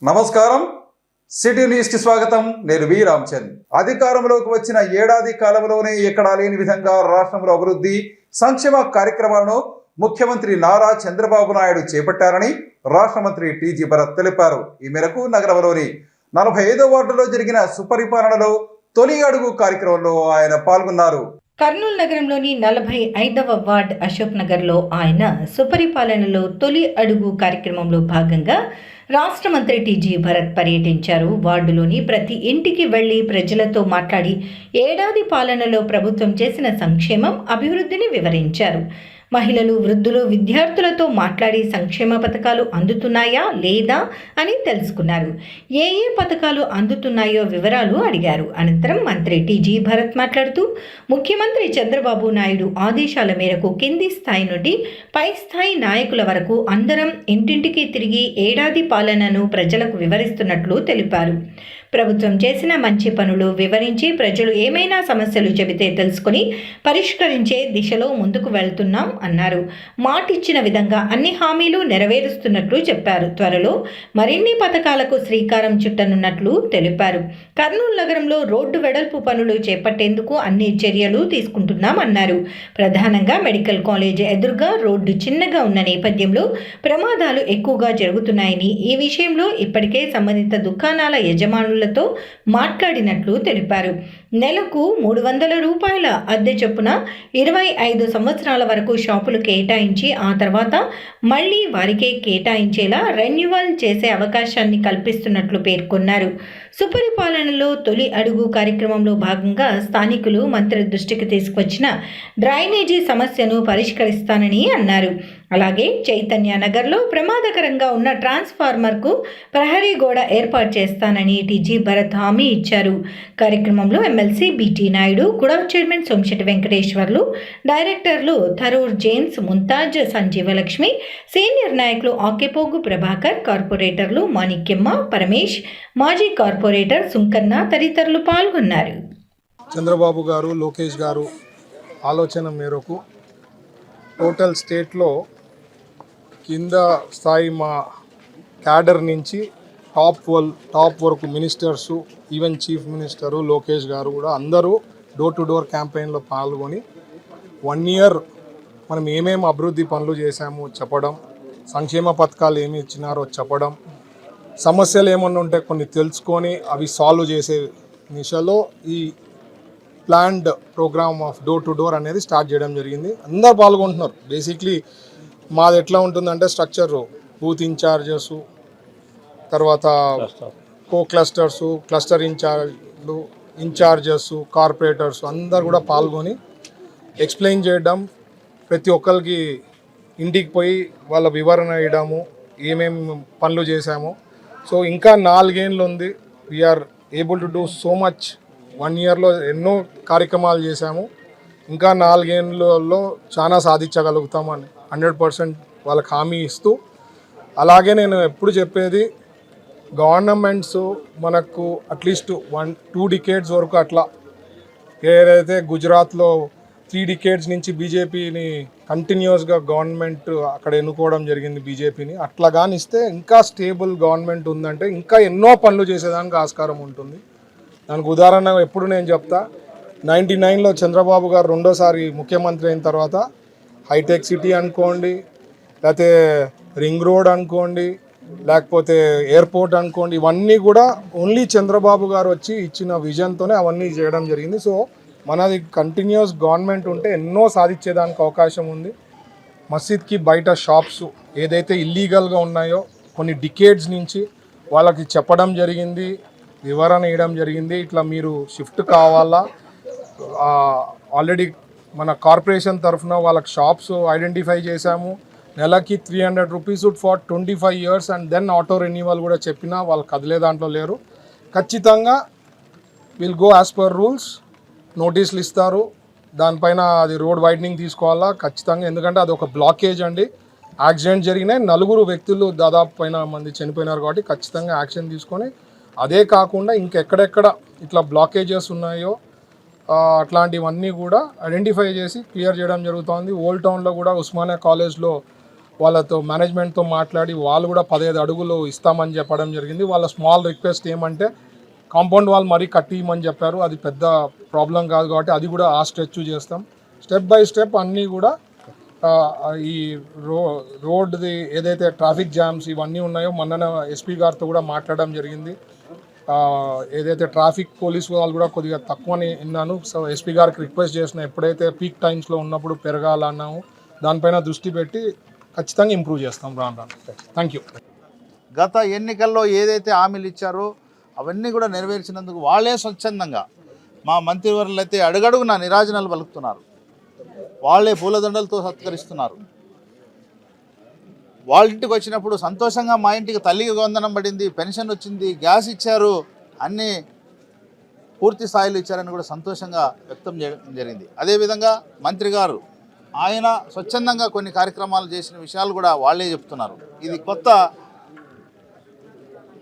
నమస్కారం, city news కి స్వాగతం. నేను వి రామచంద్. అధికారంలోకి వచ్చిన ఏడాది కాలంలోనే ఎక్కడా లేని విధంగా రాష్ట్రంలో అభివృద్ధి సంక్షేమ కార్యక్రమాలను ముఖ్యమంత్రి నారా చంద్రబాబు నాయుడు చేపట్టారని రాష్ట్ర మంత్రి టీజీ భరత్ తెలిపారు. ఈ మేరకు నగరంలోని 45వ వార్డులో జరిగిన సుపరిపాలనలో తొలి అడుగు కార్యక్రమంలో ఆయన పాల్గొన్నారు. కర్నూలు నగరంలోని 45వ వార్డ్ అశోక్ నగర్లో ఆయన సుపరిపాలనలో తొలి అడుగు కార్యక్రమంలో భాగంగా రాష్ట్ర మంత్రి టీజీ భరత్ పర్యటించారు. వార్డులోని ప్రతి ఇంటికి వెళ్లి ప్రజలతో మాట్లాడి ఏడాది పాలనలో ప్రభుత్వం చేసిన సంక్షేమం, అభివృద్ధిని వివరించారు. మహిళలు, వృద్ధులు, విద్యార్థులతో మాట్లాడి సంక్షేమ పథకాలు అందుతున్నాయా లేదా అని తెలుసుకున్నారు. ఏ పథకాలు అందుతున్నాయో వివరాలు అడిగారు. అనంతరం మంత్రి టీజీ భరత్ మాట్లాడుతూ ముఖ్యమంత్రి చంద్రబాబు నాయుడు ఆదేశాల మేరకు కింది స్థాయి నుండి పై స్థాయి నాయకుల వరకు అందరం ఇంటింటికి తిరిగి ఏడాది పాలనను ప్రజలకు వివరిస్తున్నట్లు తెలిపారు. ప్రభుత్వం చేసిన మంచి పనులు వివరించి ప్రజలు ఏమైనా సమస్యలు చెబితే తెలుసుకుని పరిష్కరించే దిశలో ముందుకు వెళ్తున్నాం అన్నారు. మాటిచ్చిన విధంగా అన్ని హామీలు నెరవేరుస్తున్నట్లు చెప్పారు. త్వరలో మరిన్ని పథకాలకు శ్రీకారం చుట్టనున్నట్లు తెలిపారు. కర్నూలు నగరంలో రోడ్డు వెడల్పు పనులు చేపట్టేందుకు అన్ని చర్యలు తీసుకుంటున్నామన్నారు. ప్రధానంగా మెడికల్ కాలేజ్ ఎదురుగా రోడ్డు చిన్నగా ఉన్న నేపథ్యంలో ప్రమాదాలు ఎక్కువగా జరుగుతున్నాయని, ఈ విషయంలో ఇప్పటికే సంబంధిత దుకాణాల యజమానులతో మాట్లాడినట్లు తెలిపారు. నెలకు 300 రూపాయల అద్దె చొప్పున 25 సంవత్సరాల వరకు షాపులు కేటాయించి ఆ తర్వాత మళ్లీ వారికే కేటాయించేలా రెన్యువల్ చేసే అవకాశాన్ని కల్పిస్తున్నట్లు పేర్కొన్నారు. సుపరిపాలనలో తొలి అడుగు కార్యక్రమంలో భాగంగా స్థానికులు మంత్రి దృష్టికి తీసుకొచ్చిన డ్రైనేజీ సమస్యను పరిష్కరిస్తానని అన్నారు. అలాగే చైతన్య నగర్లో ప్రమాదకరంగా ఉన్న ట్రాన్స్ఫార్మర్కు ప్రహరీ గోడ ఏర్పాటు చేస్తానని టీజీ భరత్ హామీ ఇచ్చారు. కార్యక్రమంలో ఎమ్మెల్సీ బీటీ నాయుడు, కుడా చైర్మన్ సోమిశెట్టి వెంకటేశ్వర్లు, డైరెక్టర్లు థరూర్ జేమ్స్, ముంతాజ్, సంజీవలక్ష్మి, సీనియర్ నాయకులు ఆకేపోగు ప్రభాకర్, కార్పొరేటర్లు మాణిక్యమ్మ, పరమేష్, మాజీ కార్పొరేటర్ సుంకన్న తదితరులు పాల్గొన్నారు. చంద్రబాబు గారు, లోకేష్ గారు ఆలోచన మేరకు టోటల్ స్టేట్లో కింద స్థాయి మా క్యాడర్ నుంచి టాప్ వరకు ministers, even chief minister Lokesh గారు కూడా అందరూ డోర్ టు డోర్ క్యాంపెయిన్లో పాల్గొని 1 ఇయర్ మనం ఏమేమి అభివృద్ధి పనులు చేశామో చెప్పడం, సంక్షేమ పథకాలు ఏమి ఇచ్చినారో చెప్పడం, సమస్యలు ఏమన్నా ఉంటే కొన్ని తెలుసుకొని అవి సాల్వ్ చేసే దిశలో ఈ planned program of door to door అనేది స్టార్ట్ చేయడం జరిగింది. అందరు పాల్గొంటున్నారు. బేసిక్లీ మాది ఎట్లా ఉంటుందంటే స్ట్రక్చర్ బూత్ ఇన్ఛార్జెస్, తర్వాత కో క్లస్టర్సు, క్లస్టర్ ఇన్ఛార్జెస్, కార్పొరేటర్స్ అందరు కూడా పాల్గొని ఎక్స్ప్లెయిన్ చేయడం, ప్రతి ఒక్కరికి ఇంటికి పోయి వాళ్ళ వివరణ ఇవ్వడము, ఏమేమి పనులు చేశాము. సో ఇంకా 4 ఏళ్ళు ఉంది. We are able to do so much. 1 ఇయర్లో ఎన్నో కార్యక్రమాలు చేశాము. ఇంకా 4 ఏళ్ళలో చాలా సాధించగలుగుతామని 100% వాళ్ళకి హామీ ఇస్తూ, అలాగే నేను ఎప్పుడు చెప్పేది గవర్నమెంట్స్ మనకు అట్లీస్ట్ 1-2 డికేడ్స్ వరకు అట్లా, ఏదైతే గుజరాత్లో 3 డికేడ్స్ నుంచి బీజేపీని కంటిన్యూస్గా గవర్నమెంట్ అక్కడ ఎన్నుకోవడం జరిగింది బీజేపీని, అట్లా కానీ ఇస్తే ఇంకా స్టేబుల్ గవర్నమెంట్ ఉందంటే ఇంకా ఎన్నో పనులు చేసేదానికి ఆస్కారం ఉంటుంది. దానికి ఉదాహరణ ఎప్పుడు నేను చెప్తా, 99లో చంద్రబాబు గారు రెండోసారి ముఖ్యమంత్రి అయిన తర్వాత హైటెక్ సిటీ అనుకోండి, లేకపోతే రింగ్ రోడ్ అనుకోండి, లేకపోతే ఎయిర్పోర్ట్ అనుకోండి, ఇవన్నీ కూడా ఓన్లీ చంద్రబాబు గారు వచ్చి ఇచ్చిన విజన్తోనే అవన్నీ చేయడం జరిగింది. సో మనది కంటిన్యూస్ గవర్నమెంట్ ఉంటే ఎన్నో సాధించేదానికి అవకాశం ఉంది. మసీద్కి బయట షాప్స్ ఏదైతే ఇల్లీగల్గా ఉన్నాయో కొన్ని డికేడ్స్ నుంచి వాళ్ళకి చెప్పడం జరిగింది, వివరణ ఇవ్వడం జరిగింది. ఇట్లా మీరు షిఫ్ట్ కావాలా, ఆల్రెడీ మన కార్పొరేషన్ తరఫున వాళ్ళకి షాప్స్ ఐడెంటిఫై చేశాము. నెలకి 300 rupees for 25 years and then auto renewal కూడా చెప్పినా వాళ్ళు కదిలే దాంట్లో లేరు. ఖచ్చితంగా will go as per rules. నోటీసులు ఇస్తారు, దానిపైన అది రోడ్ వైడనింగ్ తీసుకోవాలా ఖచ్చితంగా. ఎందుకంటే అది ఒక బ్లాకేజ్ అండి. యాక్సిడెంట్ జరిగినాయి, 4 వ్యక్తులు దాదాపు పైన మంది చనిపోయినారు. కాబట్టి ఖచ్చితంగా యాక్షన్ తీసుకొని, అదే కాకుండా ఇంకెక్కడెక్కడ ఇట్లా బ్లాకేజెస్ ఉన్నాయో అట్లాంటివన్నీ కూడా ఐడెంటిఫై చేసి క్లియర్ చేయడం జరుగుతుంది. ఓల్డ్ టౌన్లో కూడా ఉస్మానియా కాలేజ్లో వాళ్ళతో మేనేజ్మెంట్తో మాట్లాడి వాళ్ళు కూడా 15 అడుగులు ఇస్తామని చెప్పడం జరిగింది. వాళ్ళ స్మాల్ రిక్వెస్ట్ ఏమంటే కాంపౌండ్ వాల్ మరీ కట్టియమని చెప్పారు. అది పెద్ద ప్రాబ్లం కాదు కాబట్టి అది కూడా ఆ స్ట్రెచ్ చేస్తాం. స్టెప్ బై స్టెప్ అన్నీ కూడా ఈ రోడ్ది ఏదైతే ట్రాఫిక్ జామ్స్ ఇవన్నీ ఉన్నాయో మొన్న ఎస్పీ గారితో కూడా మాట్లాడడం జరిగింది. ఏదైతే ట్రాఫిక్ పోలీస్ వాళ్ళు కూడా కొద్దిగా తక్కువని విన్నాను. సో ఎస్పీ గారికి రిక్వెస్ట్ చేసిన ఎప్పుడైతే పీక్ టైమ్స్లో ఉన్నప్పుడు పెరగాలన్నాము దానిపైన దృష్టి పెట్టి ఖచ్చితంగా ఇంప్రూవ్ చేస్తాం రాను రాను. Thank you. గత ఎన్నికల్లో ఏదైతే హామీలు ఇచ్చారో అవన్నీ కూడా నెరవేర్చినందుకు వాళ్ళే స్వచ్ఛందంగా మా మంత్రివర్యులు అయితే అడుగడుగున నిరాజనాలు పలుకుతున్నారు. వాళ్ళే పూలదండలతో సత్కరిస్తున్నారు. వాళ్ళ ఇంటికి వచ్చినప్పుడు సంతోషంగా మా ఇంటికి తల్లికి వందనం పడింది, పెన్షన్ వచ్చింది, గ్యాస్ ఇచ్చారు, అన్నీ పూర్తి స్థాయిలో ఇచ్చారని కూడా సంతోషంగా వ్యక్తం చేయడం జరిగింది. అదేవిధంగా మంత్రి గారు ఆయన స్వచ్ఛందంగా కొన్ని కార్యక్రమాలు చేసిన విషయాలు కూడా వాళ్ళే చెప్తున్నారు. ఇది కొత్త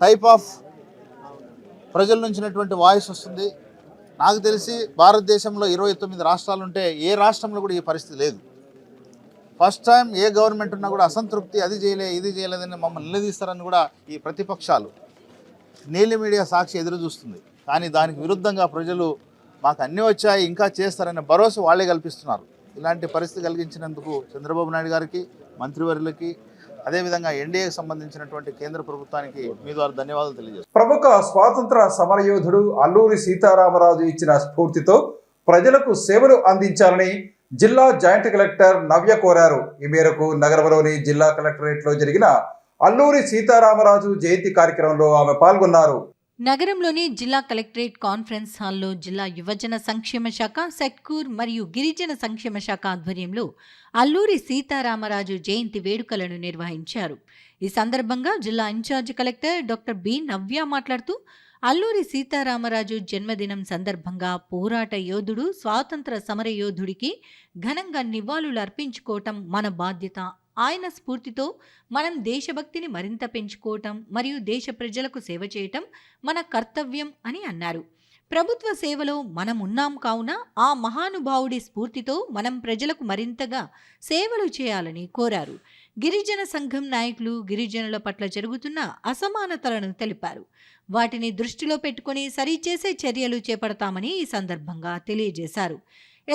టైప్ ఆఫ్ ప్రజల నుంచినటువంటి వాయిస్ వస్తుంది. నాకు తెలిసి భారతదేశంలో 29 రాష్ట్రాలు ఉంటే ఏ రాష్ట్రంలో కూడా ఈ పరిస్థితి లేదు. ఫస్ట్ టైం ఏ గవర్నమెంట్ ఉన్నా కూడా అసంతృప్తి, అది చేయలే ఇది చేయలేదని మమ్మల్ని నిలదీస్తారని కూడా ఈ ప్రతిపక్షాలు నీలి మీడియా సాక్షి ఎదురు చూస్తుంది. కానీ దానికి విరుద్ధంగా ప్రజలు మాకు అన్నీ వచ్చాయి ఇంకా చేస్తారనే భరోసా వాళ్ళే కల్పిస్తున్నారు. ఇలాంటి పరిస్థితి కలిగించినందుకు చంద్రబాబు నాయుడు గారికి, మంత్రివర్యులకి, అదేవిధంగా ఎన్డీఏకి సంబంధించినటువంటి కేంద్ర ప్రభుత్వానికి మీ ద్వారా ధన్యవాదాలు తెలియజేస్తాను. ప్రముఖ స్వాతంత్ర సమరయోధుడు అల్లూరి సీతారామరాజు ఇచ్చిన స్ఫూర్తితో ప్రజలకు సేవలు అందించాలని జిల్లా జాయింట్ కలెక్టర్ నవ్య కోరారు. ఈ మేరకు నగరంలోని జిల్లా కలెక్టరేట్లో జరిగిన అల్లూరి సీతారామరాజు జయంతి కార్యక్రమంలో ఆమె పాల్గొన్నారు. నగరంలోని జిల్లా కలెక్టరేట్ కాన్ఫరెన్స్ హాల్లో జిల్లా యువజన సంక్షేమ శాఖ, సెట్కూర్ మరియు గిరిజన సంక్షేమ శాఖ ఆధ్వర్యంలో అల్లూరి సీతారామరాజు జయంతి వేడుకలను నిర్వహించారు. ఈ సందర్భంగా జిల్లా ఇన్ఛార్జ్ కలెక్టర్ డాక్టర్ బి నవ్య మాట్లాడుతూ అల్లూరి సీతారామరాజు జన్మదినం సందర్భంగా పోరాట యోధుడు, స్వాతంత్ర సమర యోధుడికి ఘనంగా నివాళులు అర్పించుకోవటం మన బాధ్యత. ఆయన స్ఫూర్తితో మనం దేశభక్తిని మరింత పెంచుకోవటం మరియు దేశ ప్రజలకు సేవ చేయటం మన కర్తవ్యం అని అన్నారు. ప్రభుత్వ సేవలో మనం ఉన్నాం కావున ఆ మహానుభావుడి స్ఫూర్తితో మనం ప్రజలకు మరింతగా సేవలు చేయాలని కోరారు. గిరిజన సంఘం నాయకులు గిరిజనుల పట్ల జరుగుతున్న అసమానతలను తెలిపారు. వాటిని దృష్టిలో పెట్టుకుని సరిచేసే చర్యలు చేపడతామని ఈ సందర్భంగా తెలియజేశారు.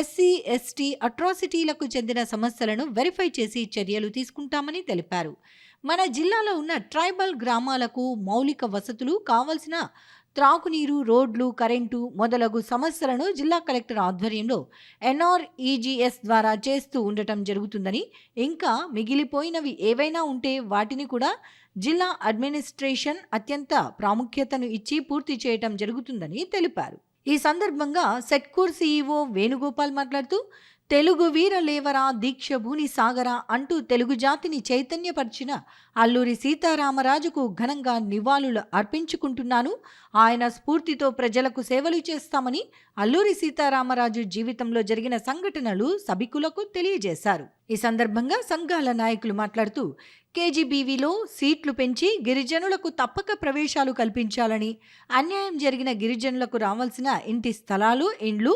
ఎస్సీ, ఎస్టీ అట్రాసిటీలకు చెందిన సమస్యలను వెరిఫై చేసి చర్యలు తీసుకుంటామని తెలిపారు. మన జిల్లాలో ఉన్న ట్రైబల్ గ్రామాలకు మౌలిక వసతులు, కావలసిన త్రాగునీరు, రోడ్లు, కరెంటు మొదలగు సమస్యలను జిల్లా కలెక్టర్ ఆధ్వర్యంలో NREGS ద్వారా చేస్తూ ఉండటం జరుగుతుందని, ఇంకా మిగిలిపోయినవి ఏవైనా ఉంటే వాటిని కూడా జిల్లా అడ్మినిస్ట్రేషన్ అత్యంత ప్రాముఖ్యతను ఇచ్చి పూర్తి చేయటం జరుగుతుందని తెలిపారు. ఈ సందర్భంగా సెట్కూర్ CEO వేణుగోపాల్ మాట్లాడుతూ తెలుగు వీర లేవరా దీక్షభూని సాగరా అంటూ తెలుగు జాతిని చైతన్యపరిచిన అల్లూరి సీతారామరాజుకు ఘనంగా నివాళులు అర్పించుకుంటున్నాను. ఆయన స్ఫూర్తితో ప్రజలకు సేవలు చేస్తామని అల్లూరి సీతారామరాజు జీవితంలో జరిగిన సంఘటనలు సభికులకు తెలియజేశారు. ఈ సందర్భంగా సంఘాల నాయకులు మాట్లాడుతూ KGBVలో సీట్లు పెంచి గిరిజనులకు తప్పక ప్రవేశాలు కల్పించాలని, అన్యాయం జరిగిన గిరిజనులకు రావాల్సిన ఇంటి స్థలాలు, ఇండ్లు,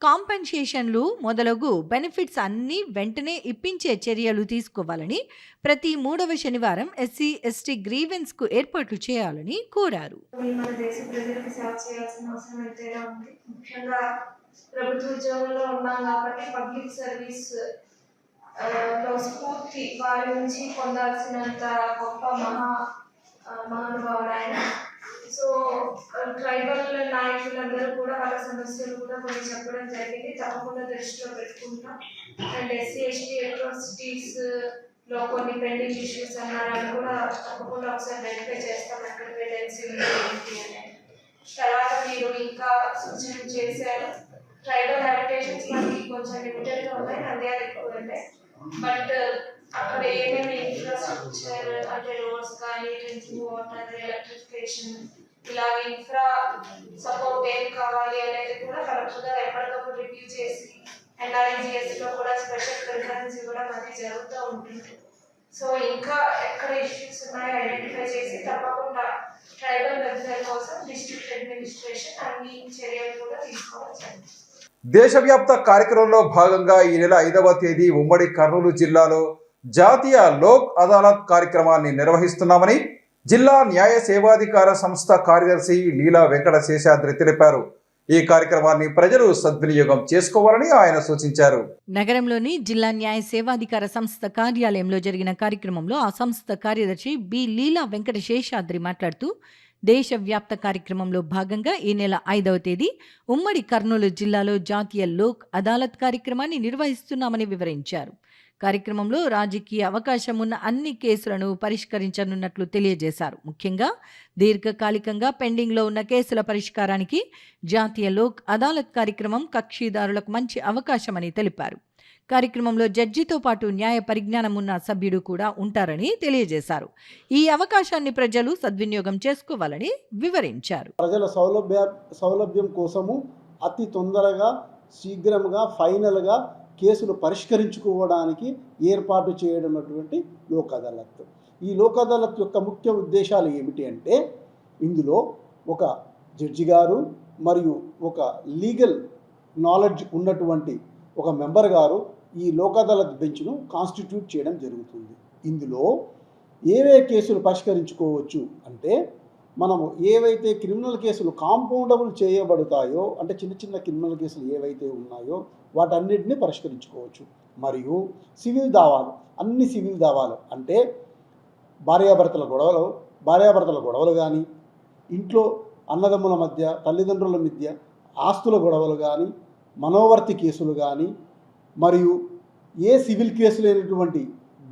కాంపెన్సేషన్లు మొదలగు బెనిఫిట్స్ అన్నీ వెంటనే ఇప్పించే చర్యలు తీసుకోవాలని, ప్రతి 3వ శనివారం SC ST గ్రీవెన్స్కు ఏర్పాట్లు చేయాలని కోరారు. మన దేశ ప్రజలకు సేవ చేయాల్సిన అవసరం ఎంతైనా ఉంది. ముఖ్యంగా ప్రభుత్వ ఉద్యోగంలో ఉన్నాం కాబట్టి పబ్లిక్ సర్వీస్ లో స్ఫూర్తి వారి నుంచి పొందాల్సినంత గొప్ప మహానుభావుడు ఆయన. సో ట్రైబల్ నాయకులందరూ కూడా వాళ్ళ సమస్యలు కూడా కొన్ని చెప్పడం జరిగింది. తప్పకుండా దృష్టిలో పెట్టుకుంటాం. అండ్ SC ST అట్రాసిటీస్ లో కొన్ని పెండింగ్ ఇష్యూస్ అన్నారని కూడా తప్పకుండా ఒకసారి వెరిఫై చేస్తాం. ఎక్కడ వేకెన్సీ ఉంది అనేది. తర్వాత మీరు ఇంకా సూచనలు చేశారు. ట్రైబల్ హ్యాబిటేషన్స్ మనకి కొంచెం లిమిటెడ్గా ఉన్నాయి, నంద్యాల ఎక్కువ ఉంటాయి. బట్ అక్కడ ఏమేమి ఇన్ఫ్రాస్ట్రక్చర్ అంటే రోడ్స్ కానీ, డ్రింకింగ్ వాటర్, ఎలక్ట్రిఫికేషన్, ఇలాగ ఇన్ఫ్రా సపోర్ట్ ఏం కావాలి అనేది కూడా కరెక్ట్ గా ఎప్పటికప్పుడు రివ్యూ చేసి NREGS లో కూడా స్పెషల్ ప్రిఫరెన్స్ ఇవ్వడం అనేది జరుగుతూ ఉంటుంది. సో ఇంకా ఎక్కడ ఇష్యూస్ ఉన్నాయో ఐడెంటిఫై చేసి తప్పకుండా ట్రైబల్ వెల్ఫేర్ కోసం డిస్ట్రిక్ట్ అడ్మినిస్ట్రేషన్ అన్ని చర్యలు కూడా తీసుకోవచ్చు. దేశవ్యాప్త కార్యక్రమంలో భాగంగా ఈ నెల 5వ తేదీ ఉమ్మడి కర్నూలు జిల్లాలో జాతీయ లోక్ అదాలత్ కార్యక్రమాన్ని నిర్వహిస్తున్నామని జిల్లా న్యాయ సేవాధికార సంస్థ కార్యదర్శి లీలా వెంకట శేషాద్రి తెలిపారు. ఈ కార్యక్రమాన్ని ప్రజలు సద్వినియోగం చేసుకోవాలని ఆయన సూచించారు. నగరంలోని జిల్లా న్యాయ సేవాధికార సంస్థ కార్యాలయంలో జరిగిన కార్యక్రమంలో ఆ సంస్థ కార్యదర్శి బి లీలా వెంకట శేషాద్రి మాట్లాడుతూ దేశవ్యాప్త కార్యక్రమంలో భాగంగా ఈ నెల 5వ తేదీ ఉమ్మడి కర్నూలు జిల్లాలో జాతీయ లోక్ అదాలత్ కార్యక్రమాన్ని నిర్వహిస్తున్నామని వివరించారు. కార్యక్రమంలో రాజకీయ అవకాశం ఉన్న అన్ని కేసులను పరిష్కరించనున్నట్లు తెలియజేశారు. ముఖ్యంగా దీర్ఘకాలికంగా పెండింగ్లో ఉన్న కేసుల పరిష్కారానికి జాతీయ లోక్ అదాలత్ కార్యక్రమం కక్షిదారులకు మంచి అవకాశమని తెలిపారు. కార్యక్రమంలో జడ్జితో పాటు న్యాయ పరిజ్ఞానం ఉన్న సభ్యుడు కూడా ఉంటారని తెలియజేశారు. ఈ అవకాశాన్ని ప్రజలు సద్వినియోగం చేసుకోవాలని వివరించారు. ప్రజల సౌలభ్యం కోసము అతి తొందరగా శీఘ్రంగా ఫైనల్గా కేసులు పరిష్కరించుకోవడానికి ఏర్పాటు చేయడమైనటువంటి లోక్ అదాలత్. ఈ లోక్ అదాలత్ యొక్క ముఖ్య ఉద్దేశాలు ఏమిటి అంటే, ఇందులో ఒక జడ్జి గారు మరియు ఒక లీగల్ నాలెడ్జ్ ఉన్నటువంటి ఒక మెంబర్ గారు ఈ లోక్ అదాలత్ బెంచ్ను కాన్స్టిట్యూట్ చేయడం జరుగుతుంది. ఇందులో ఏవే కేసులు పరిష్కరించుకోవచ్చు అంటే, మనము ఏవైతే క్రిమినల్ కేసులు కాంపౌండబుల్ చేయబడతాయో, అంటే చిన్న చిన్న క్రిమినల్ కేసులు ఏవైతే ఉన్నాయో వాటన్నిటిని పరిష్కరించుకోవచ్చు. మరియు సివిల్ దావాలు, అన్ని సివిల్ దావాలు అంటే భార్యాభర్తల గొడవలు కానీ, ఇంట్లో అన్నదమ్ముల మధ్య, తల్లిదండ్రుల మధ్య ఆస్తుల గొడవలు కానీ, మనోవర్తి కేసులు కానీ, మరియు ఏ సివిల్ కేసులు అయినటువంటి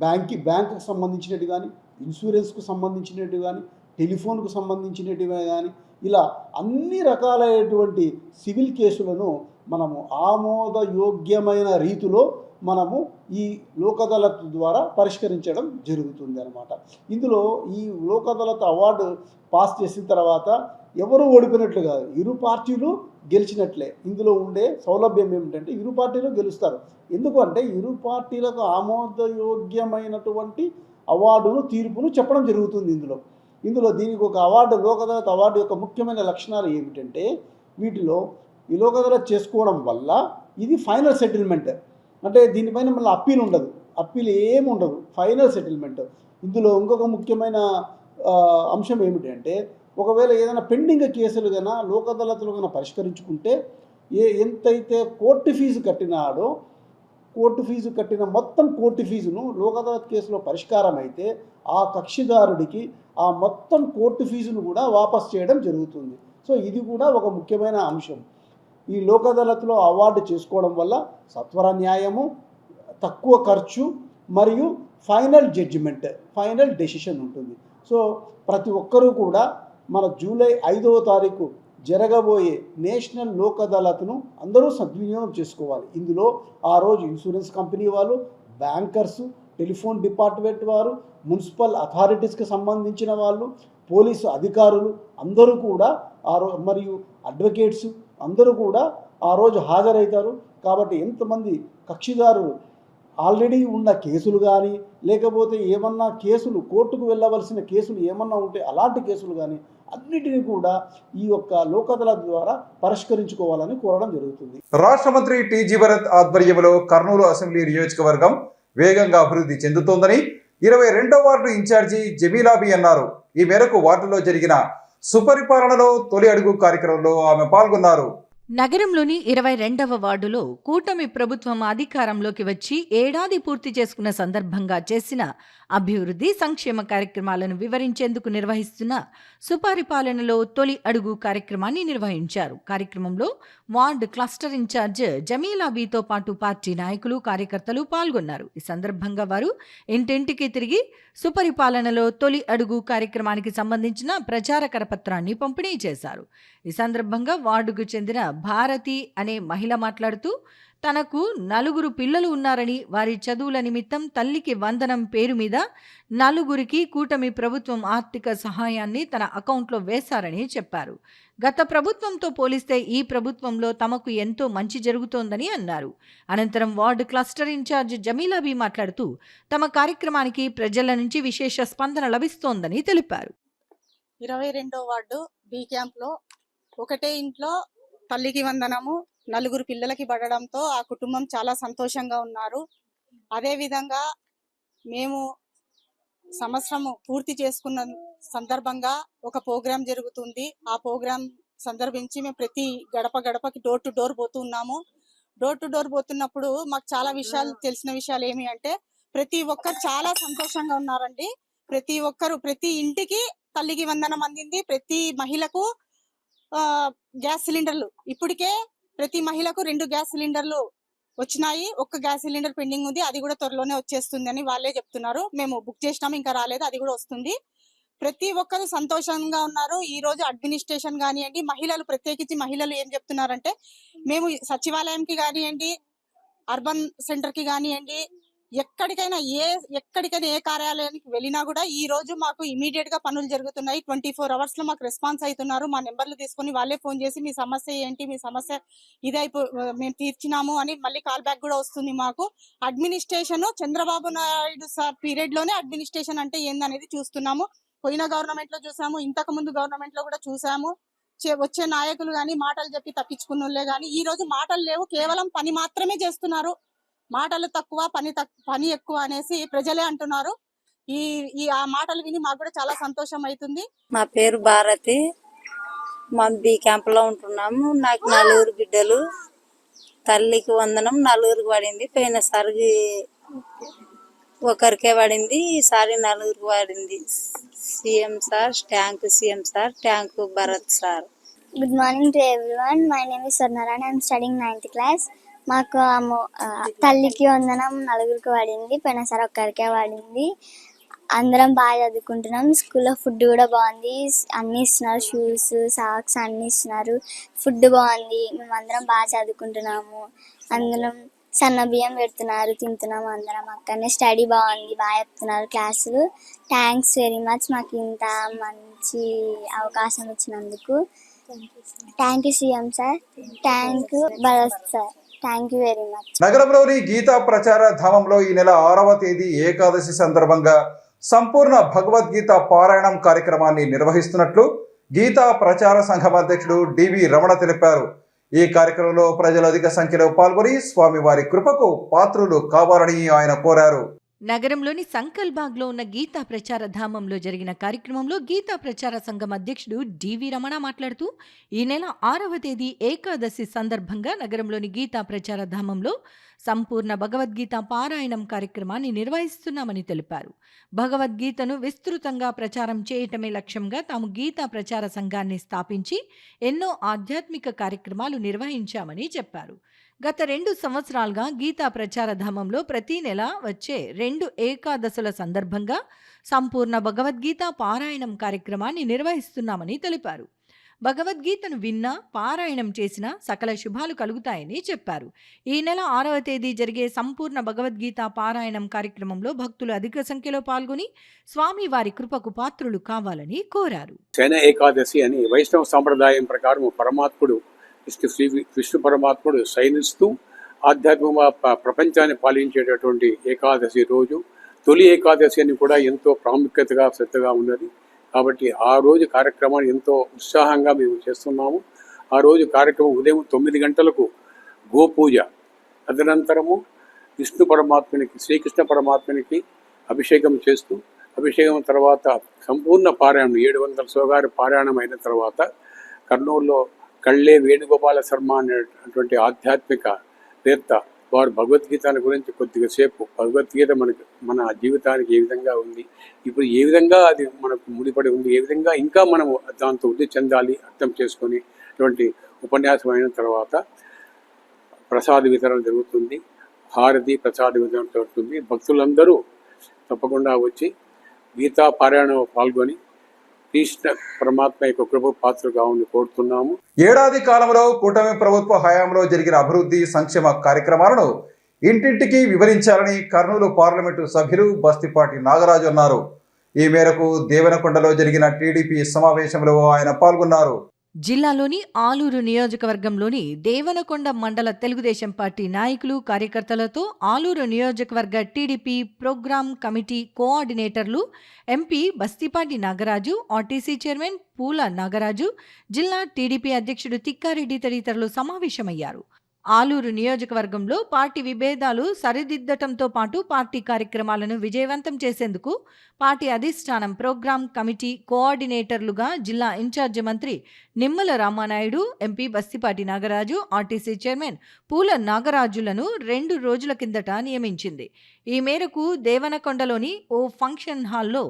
బ్యాంకుకు సంబంధించినట్టు కానీ, ఇన్సూరెన్స్కు సంబంధించినట్టు కానీ, టెలిఫోన్కు సంబంధించినట్టుగా కానీ, ఇలా అన్ని రకాలైనటువంటి సివిల్ కేసులను మనము ఆమోదయోగ్యమైన రీతిలో మనము ఈ లోక్ అదాలత్ ద్వారా పరిష్కరించడం జరుగుతుంది అన్నమాట. ఇందులో ఈ లోక్ అదాలత్ అవార్డు పాస్ చేసిన తర్వాత ఎవరు ఓడిపోయినట్లు కాదు, ఇరు పార్టీలు గెలిచినట్లే. ఇందులో ఉండే సౌలభ్యం ఏమిటంటే ఇరు పార్టీలు గెలుస్తారు. ఎందుకంటే ఇరు పార్టీలకు ఆమోదయోగ్యమైనటువంటి అవార్డును, తీర్పును చెప్పడం జరుగుతుంది. ఇందులో దీనికి ఒక అవార్డు, లోక్ అదాలత్ అవార్డు యొక్క ముఖ్యమైన లక్షణాలు ఏమిటంటే, వీటిలో ఈ లోక్ అదాలత్ చేసుకోవడం వల్ల ఇది ఫైనల్ సెటిల్మెంట్. అంటే దీనిపైన మళ్ళీ అప్పీల్ ఏమి ఉండదు, ఫైనల్ సెటిల్మెంట్. ఇందులో ఇంకొక ముఖ్యమైన అంశం ఏమిటంటే, ఒకవేళ ఏదైనా పెండింగ్ కేసులు కన్నా లోక్ అదాలత్లో కన్నా పరిష్కరించుకుంటే ఎంతైతే కోర్టు ఫీజు కట్టినాడో, మొత్తం కోర్టు ఫీజును లోక్ అదాలత్ కేసులో పరిష్కారం అయితే ఆ కక్షిదారుడికి ఆ మొత్తం కోర్టు ఫీజును కూడా వాపస్ చేయడం జరుగుతుంది. సో ఇది కూడా ఒక ముఖ్యమైన అంశం. ఈ లోక్ అదాలత్లో అవార్డు చేసుకోవడం వల్ల సత్వర న్యాయము, తక్కువ ఖర్చు మరియు ఫైనల్ జడ్జిమెంట్, ఫైనల్ డెసిషన్ ఉంటుంది. సో ప్రతి ఒక్కరూ కూడా మన జూలై 5వ తారీఖు జరగబోయే నేషనల్ లోక్ అదాలత్ను అందరూ సద్వినియోగం చేసుకోవాలి. ఇందులో ఆ రోజు ఇన్సూరెన్స్ కంపెనీ వాళ్ళు, బ్యాంకర్సు, టెలిఫోన్ డిపార్ట్మెంట్ వారు, మున్సిపల్ అథారిటీస్కి సంబంధించిన వాళ్ళు, పోలీసు అధికారులు అందరూ కూడా మరియు అడ్వకేట్స్ అందరూ కూడా ఆ రోజు హాజరవుతారు. కాబట్టి ఎంతమంది కక్షిదారులు ఆల్రెడీ ఉన్న కేసులు కానీ, లేకపోతే ఏమన్నా కేసులు కోర్టుకు వెళ్ళవలసిన కేసులు ఏమన్నా ఉంటే అలాంటి కేసులు కానీ అన్నిటినీ కూడా ఈ యొక్క లోక్ అదాలత్ ద్వారా పరిష్కరించుకోవాలని కోరడం జరుగుతుంది. రాష్ట్ర మంత్రి టీజీ భరత్ ఆధ్వర్యంలో కర్నూలు అసెంబ్లీ నియోజకవర్గం వేగంగా అభివృద్ధి చెందుతోందని 22వ వార్డు ఇన్ఛార్జి జమీలాబీ అన్నారు. ఈ మేరకు వార్డులో జరిగిన సుపరిపాలనలో తొలి అడుగు కార్యక్రమంలో ఆమె పాల్గొన్నారు. నగరంలోని 22వ వార్డులో కూటమి ప్రభుత్వం అధికారంలోకి వచ్చి ఏడాది పూర్తి చేసుకున్న సందర్భంగా చేసిన అభివృద్ధి సంక్షేమ కార్యక్రమాలను వివరించేందుకు నిర్వహిస్తున్న సుపరిపాలనలో తొలి అడుగు కార్యక్రమాన్ని నిర్వహించారు. కార్యక్రమంలో వార్డు క్లస్టర్ ఇన్ఛార్జ్ జమీలాబీతో పాటు పార్టీ నాయకులు, కార్యకర్తలు పాల్గొన్నారు. ఈ సందర్భంగా వారు ఇంటింటికి తిరిగి సుపరిపాలనలో తొలి అడుగు కార్యక్రమానికి సంబంధించిన ప్రచార కరపత్రాన్ని పంపిణీ చేశారు. ఈ సందర్భంగా వార్డుకు చెందిన భారతి అనే మహిళ మాట్లాడుతూ, తనకు 4 పిల్లలు ఉన్నారని, వారి చదువుల నిమిత్తం తల్లికి వందనం పేరు మీద 4కి కూటమి ప్రభుత్వం ఆర్థిక సహాయాన్ని తన అకౌంట్లో వేశారని చెప్పారు. గత ప్రభుత్వంతో పోలిస్తే ఈ ప్రభుత్వంలో తమకు ఎంతో మంచి జరుగుతోందని అన్నారు. అనంతరం వార్డు క్లస్టర్ ఇన్ఛార్జ్ జమీలాబీ మాట్లాడుతూ, తమ కార్యక్రమానికి ప్రజల నుంచి విశేష స్పందన లభిస్తోందని తెలిపారు. 22వ వార్డు బి క్యాంప్లో ఒకటే ఇంట్లో తల్లికి వందనము 4 పిల్లలకి పడడంతో ఆ కుటుంబం చాలా సంతోషంగా ఉన్నారు. అదేవిధంగా మేము సంవత్సరం పూర్తి చేసుకున్న సందర్భంగా ఒక ప్రోగ్రాం జరుగుతుంది. ఆ ప్రోగ్రాం సందర్భించి మేము ప్రతి గడప గడపకి డోర్ టు డోర్ పోతున్నాము. డోర్ టు డోర్ పోతున్నప్పుడు మాకు చాలా విషయాలు తెలిసిన విషయాలు ఏమి అంటే ప్రతి ఒక్కరు చాలా సంతోషంగా ఉన్నారండి. ప్రతి ఒక్కరు ప్రతి ఇంటికి తల్లికి వందనం అందింది. ప్రతి మహిళకు గ్యాస్ సిలిండర్లు ఇప్పటికే ప్రతి మహిళకు 2 గ్యాస్ సిలిండర్లు వచ్చినాయి. ఒక్క గ్యాస్ సిలిండర్ పెండింగ్ ఉంది. అది కూడా త్వరలోనే వచ్చేస్తుంది అని వాళ్ళే చెప్తున్నారు. మేము బుక్ చేసినాము, ఇంకా రాలేదు, అది కూడా వస్తుంది. ప్రతి ఒక్కరు సంతోషంగా ఉన్నారు. ఈ రోజు అడ్మినిస్ట్రేషన్ కానివ్వండి, మహిళలు ప్రత్యేకించి మహిళలు ఏం చెప్తున్నారంటే మేము సచివాలయంకి కానివ్వండి, అర్బన్ సెంటర్ కి కానివ్వండి, ఎక్కడికైనా ఏ కార్యాలయానికి వెళ్ళినా కూడా ఈ రోజు మాకు ఇమీడియట్ గా పనులు జరుగుతున్నాయి. 24 hours లో మాకు రెస్పాన్స్ అవుతున్నారు. మా నెంబర్లు తీసుకుని వాళ్ళే ఫోన్ చేసి మీ సమస్య ఏంటి, మీ సమస్య మేము తీర్చినాము అని మళ్ళీ కాల్ బ్యాక్ కూడా వస్తుంది. మాకు administration Chandrababu Naidu sir period లోనే అడ్మినిస్ట్రేషన్ అంటే ఏందనేది చూస్తున్నాము. పోయిన గవర్నమెంట్ లో చూసాము, ఇంతకు ముందు గవర్నమెంట్ లో కూడా చూసాము. వచ్చే నాయకులు గాని మాటలు చెప్పి తప్పించుకున్నోళ్ళే గాని ఈ రోజు మాటలు లేవు, కేవలం పని మాత్రమే చేస్తున్నారు. మాటలు తక్కువ పని ఎక్కువ అనేసి ప్రజలే అంటున్నారు. ఆ మాటలు విని మాకు కూడా చాలా సంతోషం అవుతుంది. నా పేరు భారతి, మా బి క్యాంప్ లో ఉంటున్నాము. నాకు 4 బిడ్డలు. తల్లికి వందనం 4 పడింది. పోయినసారి ఒకరికే పడింది, ఈసారి 4 పడింది. CM sir thank you, CM sir thank you, Bharat sir. Good morning to everyone. My name is Swarnarani. I am studying 9th class. మాకు తల్లికి వందనం 4కి పడింది. పోయినసారి ఒక్కరికే పడింది. అందరం బాగా చదువుకుంటున్నాం. స్కూల్లో ఫుడ్ కూడా బాగుంది, అన్నీ ఇస్తున్నారు, షూస్ సాక్స్ అన్నీ ఇస్తున్నారు. ఫుడ్ బాగుంది, మేమందరం బాగా చదువుకుంటున్నాము. అందరం సన్న బియ్యం పెడుతున్నారు, తింటున్నాము అందరం. అక్కడనే స్టడీ బాగుంది, బాగా చెప్తున్నారు క్లాసులు. థ్యాంక్స్ వెరీ మచ్ మాకు ఇంత మంచి అవకాశం ఇచ్చినందుకు. Thank you CM sir, thank you Bharat sir, thank you very much. నగరంలోని గీతా ప్రచార ధామంలో ఈ నెల 6వ తేదీ ఏకాదశి సందర్భంగా సంపూర్ణ భగవద్గీత పారాయణం కార్యక్రమాన్ని నిర్వహిస్తున్నట్లు గీతా ప్రచార సంఘం అధ్యక్షుడు డివి రమణ తెలిపారు. ఈ కార్యక్రమంలో ప్రజలు అధిక సంఖ్యలో పాల్గొని స్వామివారి కృపకు పాత్రులు కావాలని ఆయన కోరారు. నగరంలోని సంకల్బాగ్లో ఉన్న గీతా ప్రచార ధామంలో జరిగిన కార్యక్రమంలో గీతా ప్రచార సంఘం అధ్యక్షుడు డివి రమణ మాట్లాడుతూ ఈ నెల 6వ తేదీ ఏకాదశి సందర్భంగా నగరంలోని గీతా ప్రచార ధామంలో సంపూర్ణ భగవద్గీత పారాయణం కార్యక్రమాన్ని నిర్వహిస్తున్నామని తెలిపారు. భగవద్గీతను విస్తృతంగా ప్రచారం చేయటమే లక్ష్యంగా తాము గీతా ప్రచార సంఘాన్ని స్థాపించి ఎన్నో ఆధ్యాత్మిక కార్యక్రమాలు నిర్వహించామని చెప్పారు. గత 2 సంవత్సరాలుగా గీతా ప్రచార ధామంలో ప్రతి నెల వచ్చే 2 ఏకాదశుల సందర్భంగా సంపూర్ణ భగవద్గీత పారాయణం కార్యక్రమాన్ని నిర్వహిస్తున్నామని తెలిపారు. భగవద్గీతను విన్నా, పారాయణం చేసినా సకల శుభాలు కలుగుతాయని చెప్పారు. ఈ నెల 6వ తేదీ జరిగే సంపూర్ణ భగవద్గీత పారాయణం కార్యక్రమంలో భక్తులు అధిక సంఖ్యలో పాల్గొని స్వామి వారి కృపకు పాత్రులు కావాలని కోరారు. శయన ఏకాదశి అని వైష్ణవ సాంప్రదాయం ప్రకారం పరమాత్ముడు విష్ణు పరమాత్ముడు శయనిస్తూ ఆధ్యాత్మిక ప్రపంచాన్ని పాలించేటటువంటి ఏకాదశి రోజు. తొలి ఏకాదశి అని కూడా ఎంతో ప్రాముఖ్యతగా శ్రద్ధగా ఉన్నది. కాబట్టి ఆ రోజు కార్యక్రమాన్ని ఎంతో ఉత్సాహంగా మేము చేస్తున్నాము. ఆ రోజు కార్యక్రమం ఉదయం 9 గంటలకు గోపూజ, తదనంతరము విష్ణు పరమాత్మనికి, శ్రీకృష్ణ పరమాత్మనికి అభిషేకం చేస్తూ, అభిషేకం తర్వాత సంపూర్ణ పారాయణం 700 శ్లోకాలు పారాయణం అయిన తర్వాత కర్నూలులో కళ్ళే వేణుగోపాల శర్మ అనేటువంటి ఆధ్యాత్మిక వేత్త వారు భగవద్గీత గురించి కొద్దిగా సేపు భగవద్గీత మన జీవితానికి ఏ విధంగా ఉంది, ఇప్పుడు ఏ విధంగా అది మనకు ముడిపడి ఉంది, ఏ విధంగా ఇంకా మనము దాంతో వృద్ధి చెందాలి అర్థం చేసుకొని అటువంటి ఉపన్యాసం అయిన తర్వాత ప్రసాద వితరణ జరుగుతుంది. హారతి ప్రసాద వితరణ జరుగుతుంది. భక్తులందరూ తప్పకుండా వచ్చి గీతా పారాయణంలో పాల్గొని కృష్ణ పరమాత్మ యొక్క కృప పాత్రలు కావాలని కోరుతున్నాము. ఏడాది కాలంలో కూటమి ప్రభుత్వ హయాంలో జరిగిన అభివృద్ధి సంక్షేమ కార్యక్రమాలను ఇంటింటికి వివరించాలని కర్నూలు పార్లమెంటు సభ్యులు బస్తిపాటి నాగరాజు అన్నారు. ఈ మేరకు దేవనకొండలో జరిగిన టీడీపీ సమావేశంలో ఆయన పాల్గొన్నారు. జిల్లాలోని ఆలూరు నియోజకవర్గంలోని దేవనకొండ మండల తెలుగుదేశం పార్టీ నాయకులు, కార్యకర్తలతో ఆలూరు నియోజకవర్గ టీడీపీ ప్రోగ్రాం కమిటీ కోఆర్డినేటర్లు, MP Bastipati Nagaraju, RTC chairman Poola Nagaraju, జిల్లా టీడీపీ అధ్యక్షుడు తిక్కారెడ్డి తదితరులు సమావేశమయ్యారు. ఆలూరు నియోజకవర్గంలో పార్టీ విభేదాలు సరిదిద్దటంతో పాటు పార్టీ కార్యక్రమాలను విజయవంతం చేసేందుకు పార్టీ అధిష్టానం ప్రోగ్రాం కమిటీ కోఆర్డినేటర్లుగా జిల్లా ఇన్ఛార్జి మంత్రి Nimmala Ramanaidu, MP Bastipati Nagaraju, RTC chairman పూల నాగరాజులను 2 రోజుల కిందట నియమించింది. ఈ మేరకు దేవనకొండలోని ఓ ఫంక్షన్ హాల్లో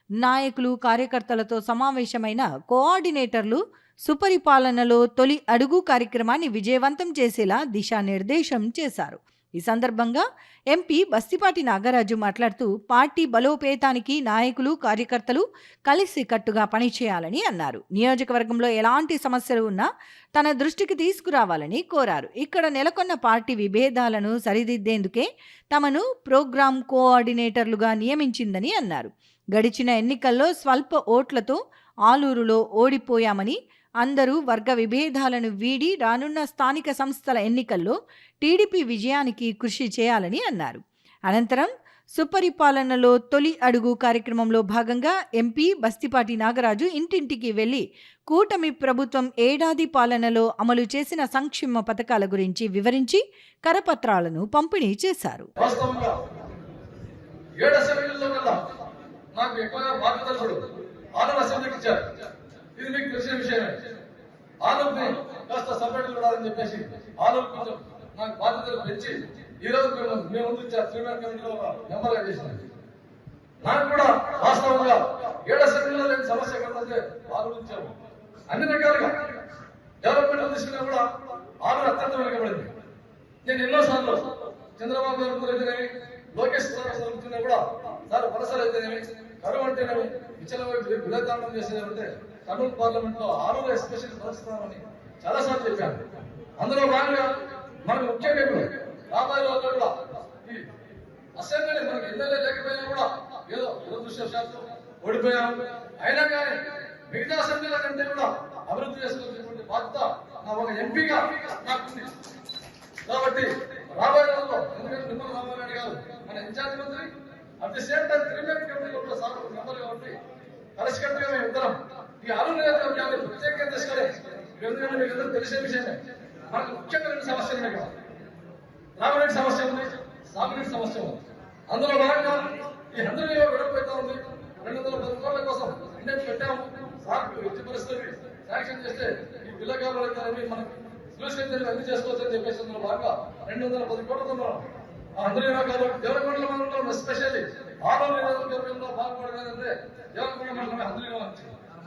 నాయకులు, కార్యకర్తలతో సమావేశమైన కోఆర్డినేటర్లు సుపరిపాలనలో తొలి అడుగు కార్యక్రమాన్ని విజయవంతం చేసేలా దిశానిర్దేశం చేశారు. ఈ సందర్భంగా ఎంపీ బస్తిపాటి నాగరాజు మాట్లాడుతూ పార్టీ బలోపేతానికి నాయకులు, కార్యకర్తలు కలిసికట్టుగా పనిచేయాలని అన్నారు. నియోజకవర్గంలో ఎలాంటి సమస్యలు ఉన్నా తన దృష్టికి తీసుకురావాలని కోరారు. ఇక్కడ నెలకొన్న పార్టీ విభేదాలను సరిదిద్దేందుకే తమను ప్రోగ్రాం కోఆర్డినేటర్లుగా నియమించిందని అన్నారు. గడిచిన ఎన్నికల్లో స్వల్ప ఓట్లతో ఆలూరులో ఓడిపోయామని, అందరూ వర్గ విభేదాలను వీడి రానున్న స్థానిక సంస్థల ఎన్నికల్లో టీడీపీ విజయానికి కృషి చేయాలని అన్నారు. అనంతరం సుపరిపాలనలో తొలి అడుగు కార్యక్రమంలో భాగంగా ఎంపీ బస్తిపాటి నాగరాజు ఇంటింటికి వెళ్లి కూటమి ప్రభుత్వం ఏడాది పాలనలో అమలు చేసిన సంక్షేమ పథకాల గురించి వివరించి కరపత్రాలను పంపిణీ చేశారు. ఇది మీకు తెలిసిన విషయమే. ఆలోపుని కాస్త సపరేట్లు చూడాలని చెప్పేసి ఆలోపు కొంచెం నాకు బాధ్యతలు పెంచి ఈరోజు మేము ముందు శ్రీమన్ కమిటీలో మెంబర్గా చేసినాం. నాకు కూడా వాస్తవంగా 7 అసెంబ్లీలో లేని సమస్య కదంటే ఆలోచించాము. అన్ని రకాలుగా డెవలప్మెంట్ తీసుకున్నా కూడా ఆలోచన అత్యంత వెనుకబడింది. నేను ఎన్నోసార్లు చంద్రబాబు గారు లోకేష్ కూర్చున్నా కూడా సార్ వలసలు అయితేనేమి, కరువు అంటేనేమి, విలేతాండం చేసేదంటే కర్నూలు పార్లమెంట్ లో ఆలూరు ఎస్పెషల్ ప్రస్తుతామని చాలాసార్లు చెప్పాను. అందులో భాగంగా మనకు ముఖ్యంగా రాబోయే రోజుల్లో కూడా ఈ అసెంబ్లీ మనకు ఎమ్మెల్యే లేకపోయినా కూడా ఏదో దురదృష్టవశాత్తు ఓడిపోయాము. అయినా కానీ మిగతా అసెంబ్లీల కంటే కూడా అభివృద్ధి చేసుకోవాల్సినటువంటి బాధ్యత నా ఒక ఎంపీగా నాకుంది. కాబట్టి రాబోయే రోజుల్లో ఎందుకంటే నిమ్మల రామారాయుడు గారు మన ఇన్ఛార్జ్ మంత్రి, at the same time criminal కమిటీలో కూడా సార్ మెంబర్ కాబట్టి కలిసికట్టుగా మేము ఇద్దరం ఈ ఆలూరు నియోజకవర్గాన్ని ప్రత్యేకంగా తీసుకొని, ఎందుకంటే మీకు అందరూ తెలిసే విషయమే, మనకు ముఖ్యంగా 2 సమస్యలు ఉన్నాయి కదా. త్రాగునీటి సమస్య ఉంది, సాగునీటి సమస్య ఉంది. అందులో భాగంగా ఈ అందరూ విడపోతా ఉంది. 210 కోట్ల కోసం ఇండియన్ పెట్టాము. సార్ ఎట్టి పరిస్థితులు శాంక్షన్ చేస్తే ఈ పిల్లకాయలు మనకి సొల్యూషన్ అన్ని చేసుకోవచ్చు అని చెప్పేసి అందులో భాగంగా 210 కోట్లతో అందరూ దేవరకొండల మండలంలో ఎస్పెషల్లీ ఆలూరు నియోజకవర్గంలో బాగుపడలేదంటే దేవరకొండ మండలం అందరూ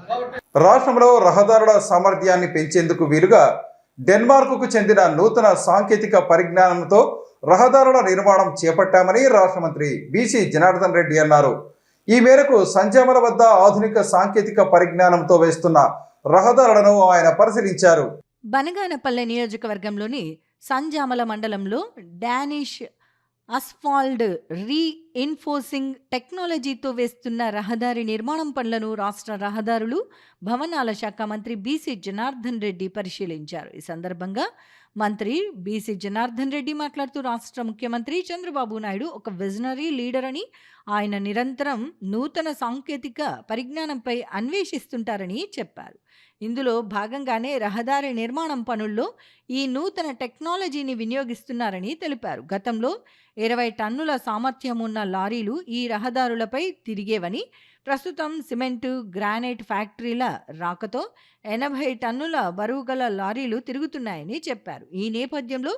కాబట్టి రాష్ట్రంలో రహదారుల సామర్థ్యాన్ని పెంచేందుకు వీలుగా డెన్మార్క్కు చెందిన నూతన సాంకేతిక పరిజ్ఞానంతో రహదారుల నిర్మాణం చేపట్టామని రాష్ట్ర మంత్రి బీసీ జనార్దన్ రెడ్డి అన్నారు. ఈ మేరకు సంజామల వద్ద ఆధునిక సాంకేతిక పరిజ్ఞానంతో వేస్తున్న రహదారులను ఆయన పరిశీలించారు. బనగానపల్లె నియోజకవర్గంలోని సంజామల మండలంలో డానిష్ అస్ఫాల్డ్ రీఇన్ఫోర్సింగ్ టెక్నాలజీతో వేస్తున్న రహదారి నిర్మాణం పనులను రాష్ట్ర రహదారులు, భవనాల శాఖ మంత్రి బీసీ జనార్దన్ రెడ్డి పరిశీలించారు. ఈ సందర్భంగా మంత్రి బీసీ జనార్దన్ రెడ్డి మాట్లాడుతూ రాష్ట్ర ముఖ్యమంత్రి చంద్రబాబు నాయుడు ఒక విజనరీ లీడర్ అని, ఆయన నిరంతరం నూతన సాంకేతిక పరిజ్ఞానంపై అన్వేషిస్తుంటారని చెప్పారు. ఇందులో భాగంగానే రహదారి నిర్మాణం పనుల్లో ఈ నూతన టెక్నాలజీని వినియోగిస్తున్నారని తెలిపారు. గతంలో 20 టన్నుల సామర్థ్యం ఉన్న లారీలు ఈ రహదారులపై తిరిగేవని, ప్రస్తుతం సిమెంటు, గ్రానైట్ ఫ్యాక్టరీల రాకతో 80 టన్నుల బరువుగల లారీలు తిరుగుతున్నాయని చెప్పారు. ఈ నేపథ్యంలో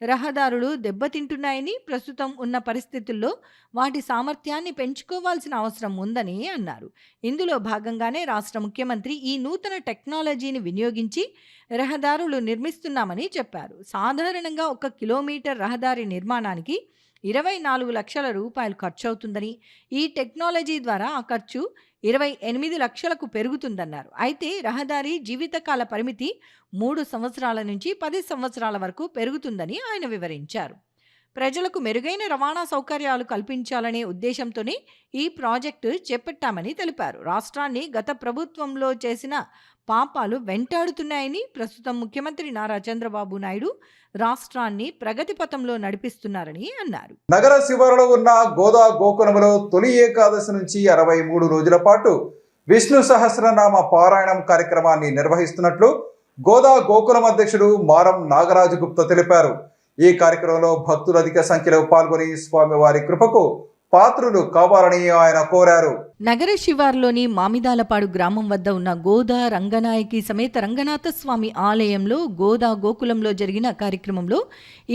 రహదారులు దెబ్బతింటున్నాయని, ప్రస్తుతం ఉన్న పరిస్థితుల్లో వాటి సామర్థ్యాన్ని పెంచుకోవాల్సిన అవసరం ఉందని అన్నారు. ఇందులో భాగంగానే రాష్ట్ర ముఖ్యమంత్రి ఈ నూతన టెక్నాలజీని వినియోగించి రహదారులు నిర్మిస్తున్నామని చెప్పారు. సాధారణంగా 1 కిలోమీటర్ రహదారి నిర్మాణానికి 24 లక్షల రూపాయలు ఖర్చు అవుతుందని, ఈ టెక్నాలజీ ద్వారా ఆ ఖర్చు 28 లక్షలకు పెరుగుతుందన్నారు. అయితే రహదారి జీవితకాల పరిమితి 3 సంవత్సరాల నుంచి 10 సంవత్సరాల వరకు పెరుగుతుందని ఆయన వివరించారు. ప్రజలకు మెరుగైన రవాణా సౌకర్యాలు కల్పించాలనే ఉద్దేశంతోనే ఈ ప్రాజెక్టు చేపట్టామని తెలిపారు. రాష్ట్రాన్ని గత ప్రభుత్వంలో చేసిన పాపాలు వెంటాడుతున్నాయని, ప్రస్తుతం ముఖ్యమంత్రి నారా చంద్రబాబు నాయుడు రాష్ట్రాన్ని ప్రగతి పథంలో నడిపిస్తున్నారని అన్నారు. నగర శివారులో ఉన్న గోదా గోకులంలో తొలి ఏకాదశి నుంచి 63 రోజుల పాటు విష్ణు సహస్రనామ పారాయణం కార్యక్రమాన్ని నిర్వహిస్తున్నట్లు గోదా గోకులం అధ్యక్షుడు మారం నాగరాజు గుప్తా తెలిపారు. ఈ కార్యక్రమంలో భక్తులు అధిక సంఖ్యలో పాల్గొని స్వామివారి కృపకు పాత్రులు కావాలని ఆయన కోరారు. నగర శివార్లోని మామిదాలపాడు గ్రామం వద్ద ఉన్న గోదా రంగనాయకి సమేత రంగనాథ స్వామి ఆలయంలో గోదా గోకులంలో జరిగిన కార్యక్రమంలో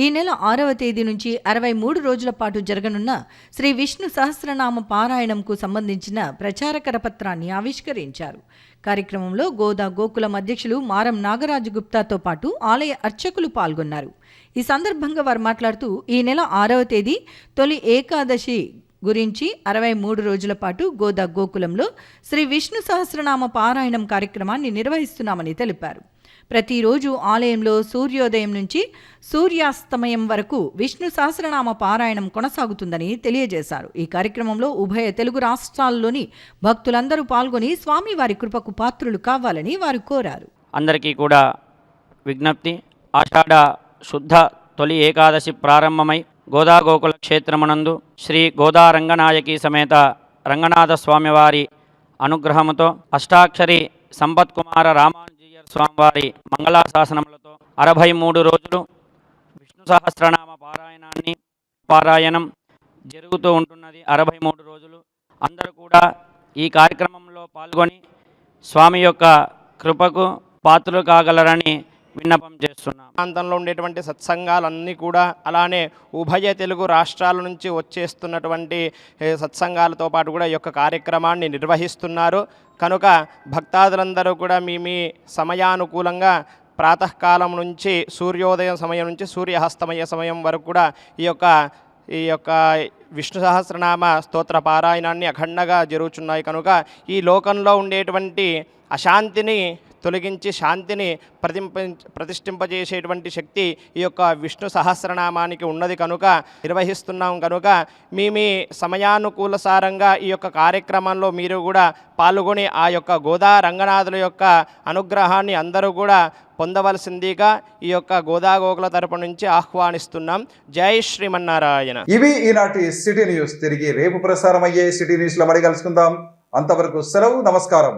ఈ నెల 6వ తేదీ నుంచి 63 రోజుల పాటు జరగనున్న శ్రీ విష్ణు సహస్రనామ పారాయణంకు సంబంధించిన ప్రచార కరపత్రాన్ని ఆవిష్కరించారు. కార్యక్రమంలో గోదా గోకులం అధ్యక్షులు మారం నాగరాజు గుప్తాతో పాటు ఆలయ అర్చకులు పాల్గొన్నారు. ఈ సందర్భంగా వారు మాట్లాడుతూ ఈ నెల 6వ తేదీ తొలి ఏకాదశి గురించి 63 రోజుల పాటు గోదా గోకులంలో శ్రీ విష్ణు సహస్రనామ పారాయణం కార్యక్రమాన్ని నిర్వహిస్తున్నామని తెలిపారు. ప్రతిరోజు ఆలయంలో సూర్యోదయం నుంచి సూర్యాస్తమయం వరకు విష్ణు సహస్రనామ పారాయణం కొనసాగుతుందని తెలియజేశారు. ఈ కార్యక్రమంలో ఉభయ తెలుగు రాష్ట్రాల్లోని భక్తులందరూ పాల్గొని స్వామివారి కృపకు పాత్రులు కావాలని వారు కోరారు. అందరికీ కూడా విజ్ఞప్తి, ఆషాఢ శుద్ధ తొలి ఏకాదశి ప్రారంభమై గోదా గోకుల క్షేత్రమునందు శ్రీ గోదా రంగనాయకి సమేత రంగనాథ స్వామివారి అనుగ్రహముతో అష్టాక్షరి సంపత్ కుమార రామానుజీయర్ స్వామివారి మంగళాశాసనములతో 63 రోజులు విష్ణు సహస్రనామ పారాయణం జరుగుతూ ఉంటున్నది. 63 రోజులు అందరూ కూడా ఈ కార్యక్రమంలో పాల్గొని స్వామి యొక్క కృపకు పాత్రలు కాగలరని విన్నపం చేస్తున్నాం. ప్రాంతంలో ఉండేటువంటి సత్సంగాలన్నీ కూడా అలానే ఉభయ తెలుగు రాష్ట్రాల నుంచి వచ్చేస్తున్నటువంటి సత్సంగాలతో పాటు కూడా ఈ యొక్క కార్యక్రమాన్ని నిర్వహిస్తున్నారు. కనుక భక్తాదులందరూ కూడా మీ సమయానుకూలంగా ప్రాతకాలం నుంచి సూర్యోదయం సమయం నుంచి సూర్యాస్తమయ సమయం వరకు కూడా ఈ యొక్క విష్ణు సహస్రనామ స్తోత్ర పారాయణాన్ని అఖండగా జరుగుతున్నాయి. కనుక ఈ లోకంలో ఉండేటువంటి అశాంతిని తొలగించి శాంతిని ప్రతిష్ఠింపజేసేటువంటి శక్తి ఈ యొక్క విష్ణు సహస్రనామానికి ఉన్నది కనుక నిర్వహిస్తున్నాం. కనుక మీ సమయానుకూలసారంగా ఈ యొక్క కార్యక్రమంలో మీరు కూడా పాల్గొని ఆ యొక్క గోదా రంగనాథుల యొక్క అనుగ్రహాన్ని అందరూ కూడా పొందవలసిందిగా ఈ యొక్క గోదా గోకుల తరపు నుంచి ఆహ్వానిస్తున్నాం. జై శ్రీమన్నారాయణ. ఇవి ఈనాటి సిటీ న్యూస్. తిరిగి రేపు ప్రసారం అయ్యే సిటీ న్యూస్లో మళ్ళీ కలుసుకుందాం. అంతవరకు సెలవు. నమస్కారం.